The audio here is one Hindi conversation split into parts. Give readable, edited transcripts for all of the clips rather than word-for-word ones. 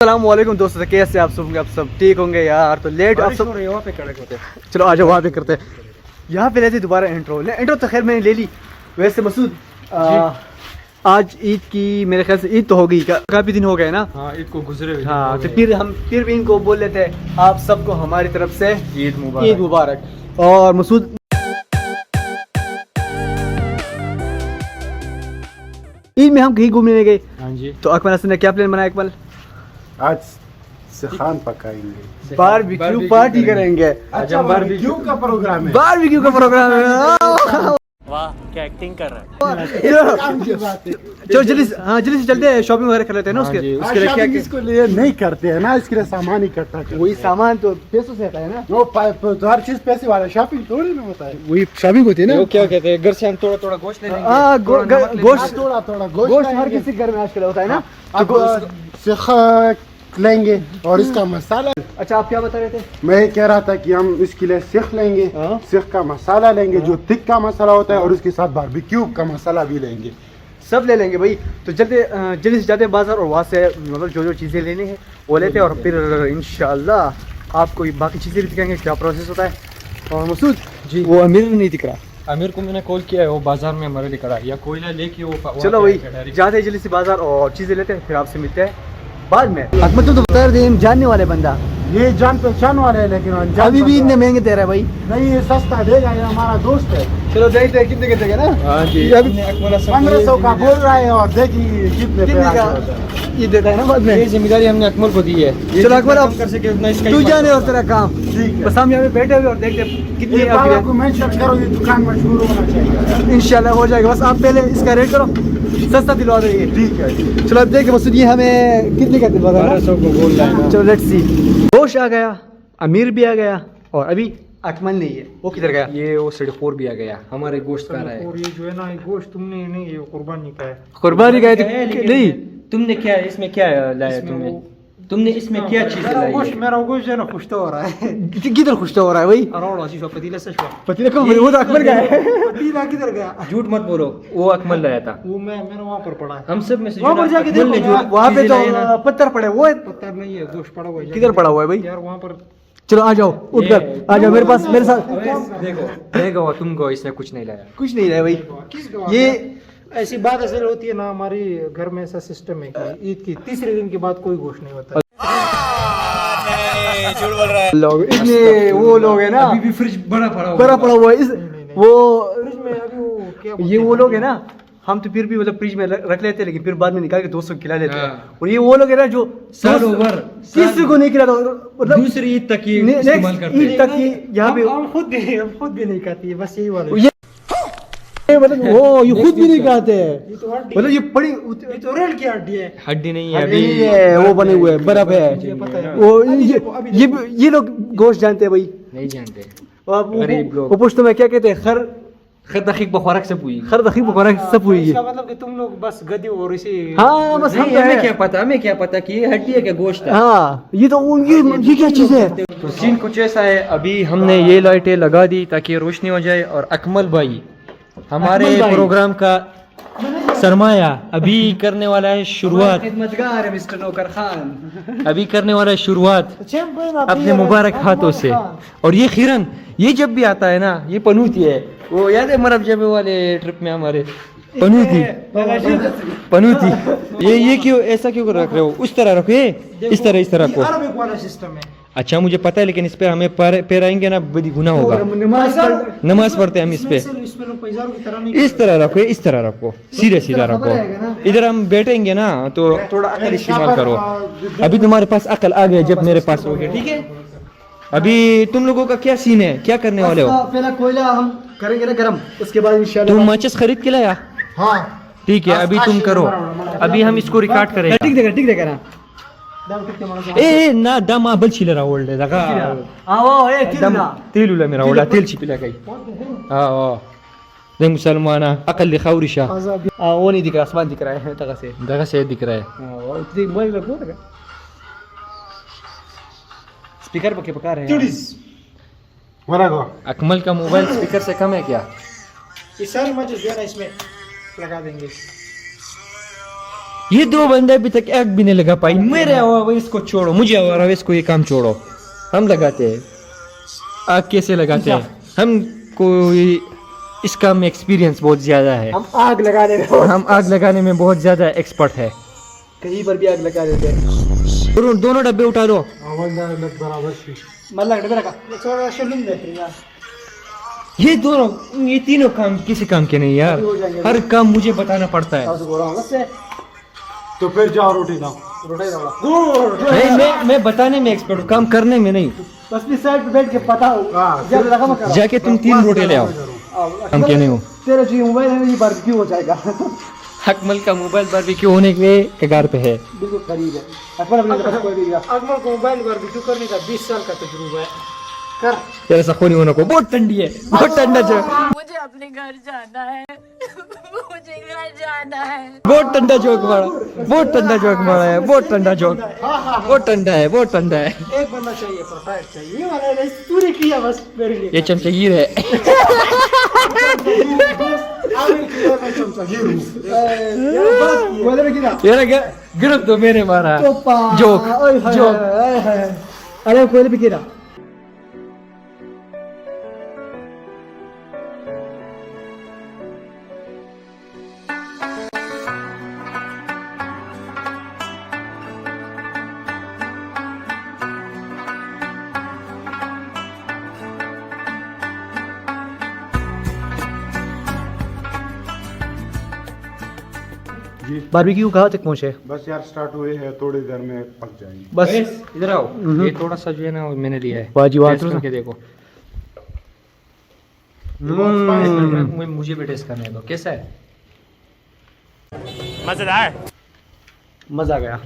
अस्सलामुअलैकुम दोस्तों, कैसे आप सब होंगे? आप सब ठीक होंगे यार। तो लेट आप सब वहाँ पे खड़े होते हैं। चलो आ जाओ, वहाँ पे करते हैं। यहाँ पे लेते दोबारा इंट्रो तो खैर मैंने ले ली। वैसे मसूद आज ईद की मेरे ख्याल से ईद तो हो गई, काफ़ी दिन हो गए ना। हाँ, ईद को गुजरे हुए हाँ, तो फिर भी इनको बोल लेते हैं आप सबको हमारी तरफ से ईद मुबारक। ईद मुबारक। और मसूद ईद में हम कहीं घूमने नहीं गए। हाँ जी। तो अकमल हसन ने क्या प्लान बनाया? अकमल आज सिखान पकाएंगे, बारबेक्यू पार्टी करेंगे। अच्छा बारबेक्यू का प्रोग्राम है। बारबेक्यू का प्रोग्राम है। वाह क्या एक्टिंग कर रहा है। चलो जल्दी से चलते हैं, शॉपिंग वगैरह कर लेते हैं ना उसके लिए। क्या इसको लिए नहीं करते हैं ना, इसके लिए सामान इकट्ठा करते हैं। वही सामान तो पैसों से आता है ना। वो तो हर चीज पैसे वाला, शॉपिंग थोड़ी ना होता है। वही शॉपिंग होती है ना। वो क्या कहते हैं, घर से हम थोड़ा थोड़ा गोश्त ले लेंगे। हाँ, गोश्त थोड़ा थोड़ा गोश्त हर किसी घर में आजकल होता है ना। अब सिख लेंगे और इसका मसाला। अच्छा, आप क्या बता रहे थे? मैं कह रहा था कि हम इसके लिए सीख लेंगे, सीख का मसाला लेंगे जो थिक का मसाला होता है, और उसके साथ बारबेक्यू का मसाला भी लेंगे। सब ले लेंगे भाई। तो जल्दी से जाते हैं बाजार और वहाँ से मतलब जो चीज़ें लेनी है वो लेते हैं, और फिर इंशाल्लाह आपको बाकी चीज़ें भी दिखाएंगे क्या प्रोसेस होता है। और मसूद जी, वो अमीर नहीं दिख रहा। आमिर को मैंने कॉल किया है, वो बाजार में हमारे लिए खड़ा है, या कोयला लेके वो चलो भाई जाते हैं जल्दी से बाजार और चीज़ें लेते हैं, फिर आपसे मिलते हैं बाद में। अकमल तो बता रहे थे हम जानने वाले बंदा, ये जान पहचान वाले हैं, लेकिन अनजान अभी भी बंदा इतने महंगे दे रहा है भाई। नहीं, ये सस्ता देगा, ये हमारा दोस्त है। चलो देखते हैं कितने के देगा ना। हाँ जी। ये अभी 1500 का बोल रहा है, और देखिए कितने पे कितने आ का जाता है। ये देता है ना बाद ये में। जिम्मेदारी हमने अकमल को दी है। चलो अकमल, अब कर सके उतना इसका तू ही जाने और तेरा काम। ठीक है। बस हम यहाँ पे बैठे हुए और देखते हैं कितनी ये बाबा को मेंशन करो, ये दुकान मशहूर होना चाहिए। इंशाल्लाह हो जाएगा। बस आप पहले इसका रेट करो, सस्ता दिलवा देंगे। ठीक है। चलो अब देखिए मसूद, ये हमें कितने का दिलवा देगा? 1200 को बोल रहा है। चलो लेट्स सी। गोश आ गया, अमीर भी आ गया, और अभी अकमल नहीं है। वो किधर गया? ये वो 4.5 भी आ गया, हमारे गोश्त का रहा है। और ये जो है ना, ये गोश्त तुमने नहीं, ये कुर्बानी का है। कुर्बानी गए थे नहीं। तुमने क्या इसमें क्या लाया? तुमने इसमें क्या चीज लाई है? मेरा गोश्त जो है ना खुश तो हो रहा है। किधर खुश तो हो रहा है भाई? अरोड़ा सी पतीले से शवा। पति को वो तो अकबर का है। पतीला किधर गया? झूठ मत बोलो, वो अकमल लाया था। वो मैंने वहाँ पर पड़ा है। हम सब में से वहाँ पर जाके अकमल ने देखो, जो वहाँ पे चीजें तो लाई ना, पत्थर पड़े। वो पत्थर नहीं है, गोश्त पड़ा हुआ है। किधर पड़ा हुआ है भाई? यार वहाँ पर चलो आ जाओ, उठकर आ जाओ मेरे पास, मेरे साथ। देखो तुमको इसने कुछ नहीं लाया। कुछ नहीं है भाई। किस ये ऐसी बात असल होती है ना, हमारी घर में ऐसा सिस्टम है कि ईद की तीसरे दिन के बाद कोई गोश्त नहीं होता। लोग इतने वो लोग है ना, अभी भी फ्रिज बड़ा पड़ा हुआ है इस वो फ्रिज में अभी वो क्या ये वो लोग है ना, हम तो फिर भी मतलब फ्रिज में रख लेते हैं, लेकिन फिर बाद में निकाल के दोस्तों को खिला देते हैं। हाँ। और ये वो लोग है ना जो सालों भर किसी को नहीं खिलाता, मतलब दूसरी ईद तक ये next इस्तेमाल करते ईद हैं। तक ये यहाँ पे हम खुद भी नहीं खाती है, बस यही वाला। ये मतलब वो ये खुद भी नहीं खाते हैं। ये तो हड्डी, मतलब ये बड़ी ये तो रेल की हड्डी है। हड्डी नहीं है अभी अभी। ये वो बने हुए हैं, बर्फ मुझे है पता है। वो। अभी देखो, अभी देखो। ये लोग गोश्त जानते हैं भाई। नहीं जानते। गरीब लोग। वो पूछते मैं क्या कहते हैं, खर दखीक बखौरक से पूछी। खर दखी बकौरा सब हुई इसका है। मतलब कि तुम लोग बस गधी और इसी। हाँ बस हम नहीं, तो हमें है। क्या पता कि ये हड्डी है क्या गोश्त है। हाँ ये तो ये क्या चीज है? तो सीन कुछ ऐसा है, अभी हमने ये लाइटें लगा दी ताकि रोशनी हो जाए, और अकमल भाई हमारे अकमल भाई। प्रोग्राम का सरमाया अभी करने वाला है शुरुआत। खिदमतगार है मिस्टर नौकर खान। अभी करने वाला है शुरुआत चैंपियन आती अपने है मुबारक राजस्थान हाथों से। और ये खीरन, ये जब भी आता है ना, ये पनूती है। वो याद है मरब जबे वाले ट्रिप में हमारे पनूती। ये क्यों ऐसा क्यों रख रहे हो? उस तरह रखो, ये इस तरह रखो। अरबिक वाला सिस्टम है। अच्छा मुझे पता है, लेकिन इस पे हमें पैराएंगे ना, बड़ी गुनाह होगा। नमाज पढ़ते हैं हम इस पे। इसमें लोग पैजारों की तरह नहीं। इस तरह रखो, इस तरह रखो, सीधा रखो। इधर हम बैठेंगे ना तो थोड़ा अकल इस्तेमाल करो। अभी तुम्हारे पास अकल आ गया, जब मेरे पास हो गया। ठीक है, अभी तुम लोगों का क्या सीन है, क्या करने वाले हो? पहला कोयला हम करेंगे ना गरम, उसके बाद इंशाल्लाह। तुम माचिस खरीद के लाया? हाँ ठीक है, अभी तुम करो। अभी हम इसको रिकॉर्ड करेंगे। ठीक देगा ना। ए ना दम आबल छिले ओल्ड दागा आओ ए दम तेल उला मेरा ओल्ड तेल छिपिला गई। हां दे मुसलमान अकल खौरिशा। वो नहीं दिख रहा, आसमान दिख रहा है दागा से दिख रहा है। हां वो मोबाइल रखो ना, स्पीकर पे पका रहे हैं। मरा गो। अकमल का मोबाइल स्पीकर से कम है क्या? ये सारी मजे जो है ना इसमें लगा देंगे। ये दो बंदे अभी तक एक भी नहीं लगा पाई। मेरे अवेश को छोड़ो, मुझे और अवेश को ये काम छोड़ो, हम लगाते हैं। आग कैसे लगाते हैं हम, कोई इस काम में एक्सपीरियंस बहुत ज्यादा है। हम आग लगाने में हम आग लगाने में बहुत ज्यादा एक्सपर्ट है। कहीं पर भी आग लगा देते हैं। दोनों डब्बे उठा दो। मतलब डब्बे रखा थोड़ा शेलून देते हैं यार। ये दोनों, ये तीनों काम किसी काम के नहीं यार, हर काम मुझे बताना पड़ता है। तो फिर जाओ रोटी लाओ। मैं बताने में एक्सपर्ट हूँ, काम करने में नहीं। बस भी साइड पे बैठ के पता हो जाके तुम 3 रोटी ले आओ, हम क्या नहीं हो। तेरा जो मोबाइल है ये बारबेक्यू हो जाएगा। अकमल का मोबाइल बारबेक्यू होने के कगार पे है। बिल्कुल करीब है। अकबर अपने पास कोई भी अकमल को मोबाइल बारबेक्यू करने का 20 साल का तजुर्बा है। कर तेरा सखोनी होने को बहुत ठंडी है, बहुत ठंडा जो, मुझे अपने घर जाना है। मुझे घर जाना है। बहुत ठंडा जोक मारा, बहुत ठंडा जोक मारा है, बहुत ठंडा जोक, बहुत ठंडा है, बहुत ठंडा है। एक बंदा चाहिए, प्रोटाइप चाहिए। ये वाला नहीं, तूने किया बस मेरे लिए। ये चमचगीर है। तेरा गिरफ्त तो मैंने मारा। Joke joke. अरे कोई भी गिरा। बारबेक्यू कहाँ तक पहुँचे? बस यार स्टार्ट हुए हैं, थोड़ी देर में पक जाएंगे। बस इधर आओ, ये थोड़ा सा जो है ना मैंने लिया है। वाह जी वाह। टेस्ट करके देखो। मुझे भी टेस्ट करने दो, कैसा है? मजेदार। मजा आ गया।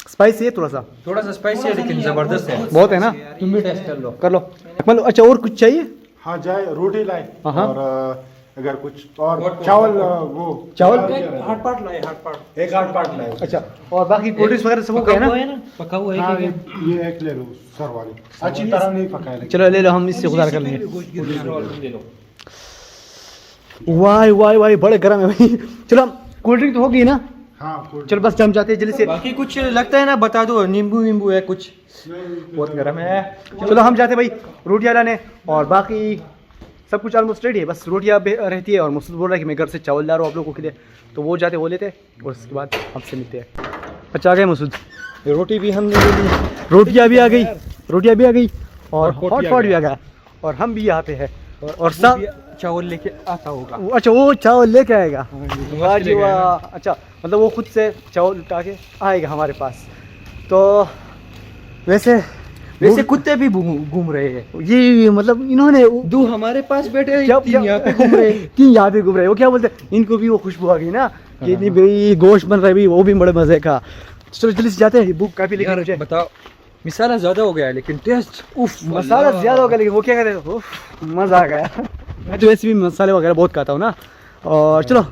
स्पाइसी है थोड़ा सा स्पाइसी है लेकिन जबरदस्त है। बहुत है ना। तुम भी टेस्ट कर लो। कर लो अकमल। अच्छा और कुछ चाहिए? हाँ जाए, रोटी लाए हाँ। और अगर कुछ और चावल, वो चावल हार्ड पार्ट लाए, हार्ड पार्ट। एक आध पार्ट लाए। अच्छा और बाकी कोल्ड ड्रिंक्स वगैरह सब हो गया ना? पका हुआ हाँ, है ये एक ले लो सर वाली, अच्छी तरह नहीं पकाया लेकिन। चलो ले लो, हम इससे गुजार कर लेंगे। दे दो। वाह वाह वाह बड़े गर्म है भाई। चलो कोल्ड ड्रिंक तो हो गई ना? हाँ चलो बस जम जाते हैं जल्दी से। बाकी कुछ लगता है ना बता दो, नींबू वींबू है कुछ? बहुत गर्म है। चलो हम जाते हैं भाई रोटियां लाने, और बाकी सब कुछ ऑलमोस्ट रेडी है। बस रोटियां रहती है और मुस्तफ़ा बोल रहा है कि मैं घर से चावल ला रहा हूँ आप लोगों के लिए, तो वो जाते वो लेते और उसके बाद हमसे मिलते हैं। अच्छा आ गए मसूद, रोटी भी हमने ले ली, रोटियां भी आ गई, और हॉट पॉट भी आ गया, और हम भी यहाँ पे है। और सब चावल लेके आता होगा। अच्छा वो चावल लेके आएगा। वाह जी वाह। अच्छा मतलब वो खुद से चावल उठा के आएगा हमारे पास। तो वैसे कुत्ते भी घूम रहे हैं। ये मतलब इन्होंने दो हमारे पास बैठे हैं, जब तीन यहाँ पे घूम रहे हैं। तीन यहाँ पे घूम रहे हैं। वो क्या बोलते हैं, इनको भी वो खुशबू आ गई ना कि नहीं भाई गोश्त बन रहा है भाई, वो भी बड़े मजे का। चलो जल्दी से जाते हैं, भूख काफी लगी मुझे। बताओ, मसाला ज्यादा हो गया है लेकिन टेस्ट उफ, मसाला ज्यादा हो गया लेकिन वो क्या कहते हैं, उफ, मजा आ गया। मैं तो वैसे भी मसाले वगैरह बहुत खाता हूँ ना। और चलो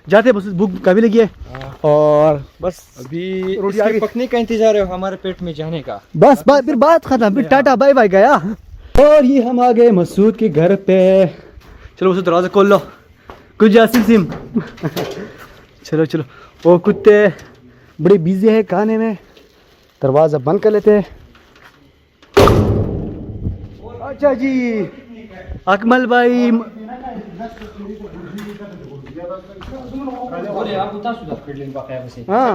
जाते हैं, बस भूख काफी लगी है। और बस अभी रोटी इसके आ गई। पकने का इंतजार है हमारे पेट में जाने का। बस फिर बात खत्म, फिर टाटा बाय बाय गया। और ये हम आ गए मसूद के घर पे। चलो मसूद दरवाजा खोल लो, कुछ जासिम सिम। चलो वो कुत्ते बड़े बिजी है खाने में, दरवाजा बंद कर लेते हैं। अच्छा जी अकमल भाई, हाँ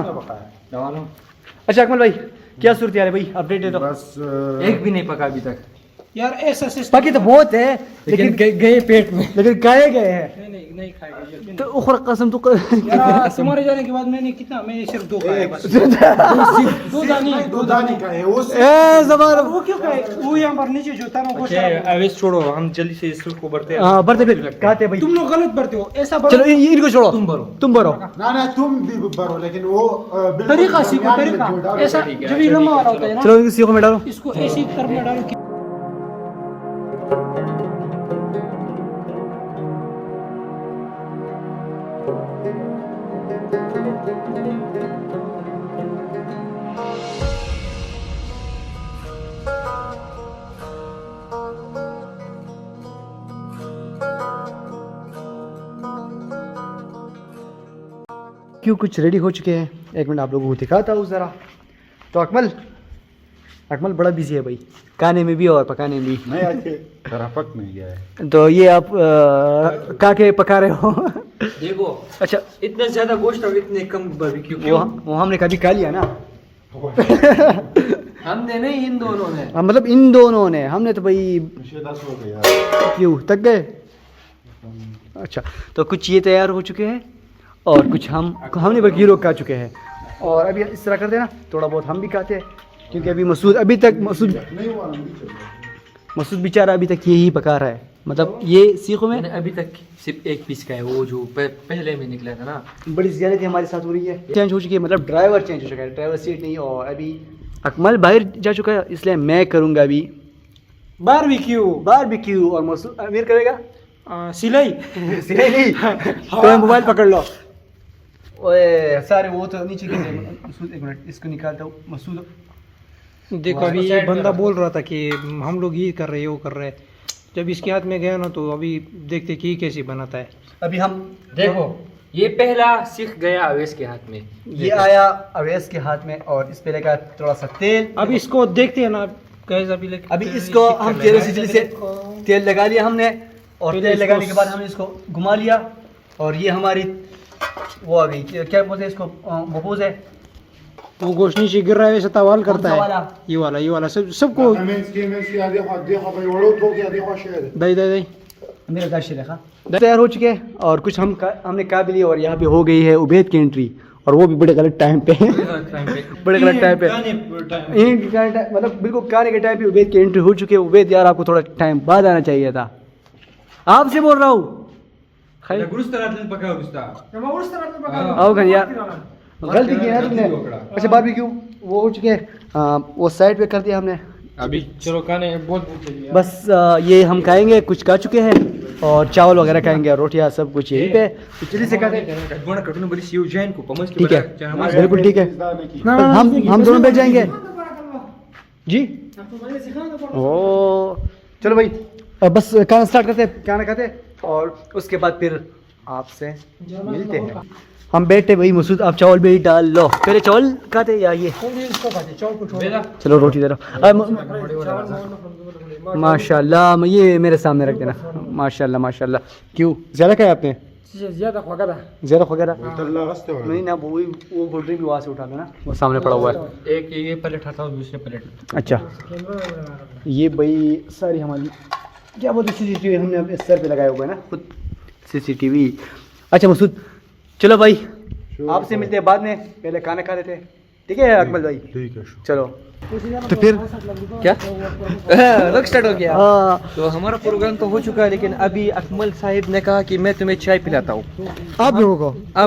अच्छा अकमल भाई क्या सूरत है भाई, अपडेट दे दो। बस एक भी नहीं पका अभी तक। यार ऐसा सिस्टम बाकी तो बहुत है लेकिन लेकिन गए पेट में। लेकिन खाए गए हैं नहीं खाएगा ये। तो उखर कसम तो यार तुम्हारे जाने के बाद मैंने सिर्फ 2 खाए बस। 2 दाने दो दाने का है वो। ए जबान वो क्यों खाए? वो यहाँ पर नीचे जो था ना वो सारा- अवेश छोड़ो, हम जल्दी से इसको बढ़ते हैं। हाँ बढ़ते फिर कहते हैं भाई। तुम लोग गलत भरते हो, ऐसा चलो इनको छोड़ो, तुम भरो। ना तुम भी भरो, लेकिन वो बिल्कुल तरीका सीखो, दरमियान में तरीका जो डालो। ऐसा जब ये लंबा वाला होता है ना, चलो इनको सीखो में डालो। इसको ऐसी तरफ में डालो कि बारबेक्यू कुछ रेडी हो चुके हैं, एक मिनट आप लोगों को दिखाता हूँ ज़रा। तो अकमल बड़ा बिजी है भाई, खाने में भी और पकाने में भी। नहीं अच्छे जरा पक नहीं गया है। तो ये आप काके पका रहे हो? देखो अच्छा, इतना ज्यादा गोश्त और इतने कम बारबेक्यू वो हमने कभी खा लिया ना। हमने नहीं, इन दोनों ने। हाँ, मतलब इन दोनों ने, हमने तो भाई 10 हो गया। क्यों तक गए। अच्छा, तो कुछ ये तैयार हो चुके हैं और कुछ हमने बल्कि लोग खा चुके हैं। और अभी इस तरह करते हैं ना, थोड़ा बहुत हम भी खाते हैं, क्योंकि अभी मसूद बेचारा अभी तक यही पका रहा है। मतलब ये सीखों में अभी तक सिर्फ एक पीस का है, वो जो पहले में निकला था ना। बड़ी ज़्यादती हमारे साथ हो रही है। चेंज हो चुकी है, मतलब ड्राइवर चेंज हो चुका है, ड्राइवर सीट नहीं। और अभी अकमल बाहर जा चुका है, इसलिए मैं करूँगा अभी बारबेक्यू और मसूद अमीर करेगा सिलाई। सिलाई नहीं, तो मोबाइल पकड़ लो। ओए सारे वो तो नीचे गिर गए। मसूद एक मिनट, इसको निकालता हूँ। मसूद देखो अभी ये बंदा बोल रहा था कि हम लोग ये कर रहे हैं वो कर रहे हैं, जब इसके हाथ में गया ना तो अभी देखते कि कैसे बनाता है। अभी हम देखो ये पहला सीख गया अवैस के हाथ में, ये आया अवैस के हाथ में और इस पे लगा थोड़ा सा तेल। अब इसको देखते हैं ना गैस। अभी इसको हम तेल से तेल लगा लिया हमने, और तेल लगाने के बाद हमने इसको घुमा लिया। और ये हमारी वो आ गई, क्या बोलते हैं इसको, बपोज है। वो गोश्त नीचे गिर रहा है वैसे तवाल करता है। वाला? ये वाला सबको दई मेरा दाश रखा तैयार हो चुके हैं। और कुछ हमने खा भी लिया। और यहाँ पे हो गई है उबैद की एंट्री, और वो भी बड़े गलत टाइम पे बड़े गलत टाइम पे, मतलब बिल्कुल खाने के टाइम पे उबैद की एंट्री हो चुकी है। उबैद यार, आपको थोड़ा टाइम बाद आना चाहिए था, आपसे बोल रहा हूँ। आओ घर यार, गलती की है तुमने। अच्छा, बारबेक्यू वो हो चुके हैं, वो साइड पे कर दिया हमने। अभी चलो खाने बहुत बस ये हम खाएंगे, कुछ खा चुके हैं, और चावल वगैरह खाएंगे, और रोटियां सब कुछ यहीं पे। तो चलिए से खाते हैं। ठीक है, बिल्कुल ठीक है। हम दोनों बैठ जाएंगे जी। ओ चलो भाई, बस खाना स्टार्ट करते हैं, खाना खाते हैं, और उसके बाद फिर आपसे मिलते हैं। हम बैठे भाई। मसूद आप चावल भी डाल लो, पहले चावल खाते या ये? चलो रोटी दे रहा। माशाल्लाह, ये मेरे सामने रख देना। माशाल्लाह माशाल्लाह। क्यों ज़्यादा खाया आपने? ज़्यादा वगैरह नहीं ना, वो कोल्ड ड्रिंक भी वहाँ से उठा लेना, वो सामने पड़ा हुआ है। एक ये प्लेट हटाओ, दूसरे प्लेट। अच्छा, ये भाई सारी हमारी क्या बोलते CCTV हमने अपने सर पे लगाया हुआ है ना, खुद CCTV। अच्छा मसूद, चलो भाई आपसे मिलते हैं बाद में, पहले खाना खा लेते हैं। ठीक है अकमल भाई? ठीक है। चलो तो फिर क्या रख स्टार्ट हो गया। हाँ, तो हमारा प्रोग्राम तो हो चुका है, लेकिन अभी अकमल साहिब ने कहा कि मैं तुम्हें चाय पिलाता हूँ, आप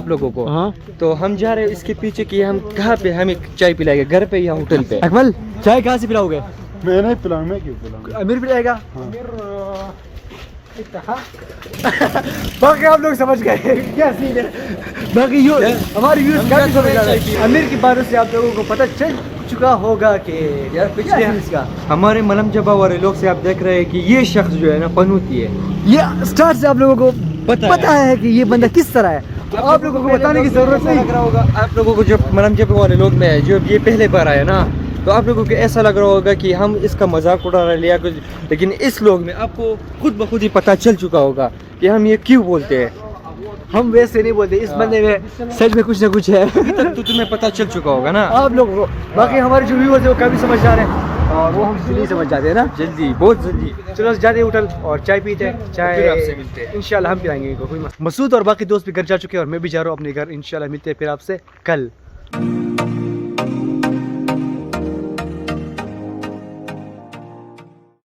लोगों को। हाँ, तो हम जा रहे हैं इसके पीछे कि हम कहाँ पे हमें चाय पिलाएंगे, घर पे या होटल पे। अकमल चाय कहाँ से पिलाओगे? मैं नहीं पिलाऊं, मैं क्यों पिलाऊं? अमीर पिलाएगा। बाकी आप लोग समझ गए क्या सीन है। बाकी हमारी यूथ काफी समझ आ रहा है। अमीर की बातों से आप लोगों को पता चल चुका होगा कि यार पिछले हमारे मलम जबा वाले लोग से आप देख रहे हैं कि ये शख्स जो है ना पनूती है। ये स्टार्ट से आप लोगों को पता है कि ये बंदा किस तरह है, तो आप लोगों को बताने की जरूरत नहीं लग रहा होगा आप लोगों को। जब मलम जबा वाले लोग में जो ये पहले बार आया ना, तो आप लोगों को ऐसा लग रहा होगा कि हम इसका मजाक उड़ा रहे लिया कुछ, लेकिन इस लोग में आपको खुद ब खुद ही पता चल चुका होगा कि हम ये क्यों बोलते हैं। हम वैसे नहीं बोलते, इस बंदे में सच में कुछ ना कुछ है। तो तुम्हें पता चल चुका होगा ना आप लोगों को। बाकी हमारे जो व्यूअर्स है वो काफी समझदार हैं, और वो हम जल्दी समझ जाते हैं ना, जल्दी, बहुत जल्दी। चलो जाते हैं होटल और चाय पीते हैं। चाय आपसे मिलते हैं इंशाल्लाह, हम पिलाएंगे इनको। मसूद और बाकी दोस्त भी घर जा चुके हैं, और मैं भी जा रहा हूँ अपने घर। इंशाल्लाह मिलते हैं फिर आपसे कल।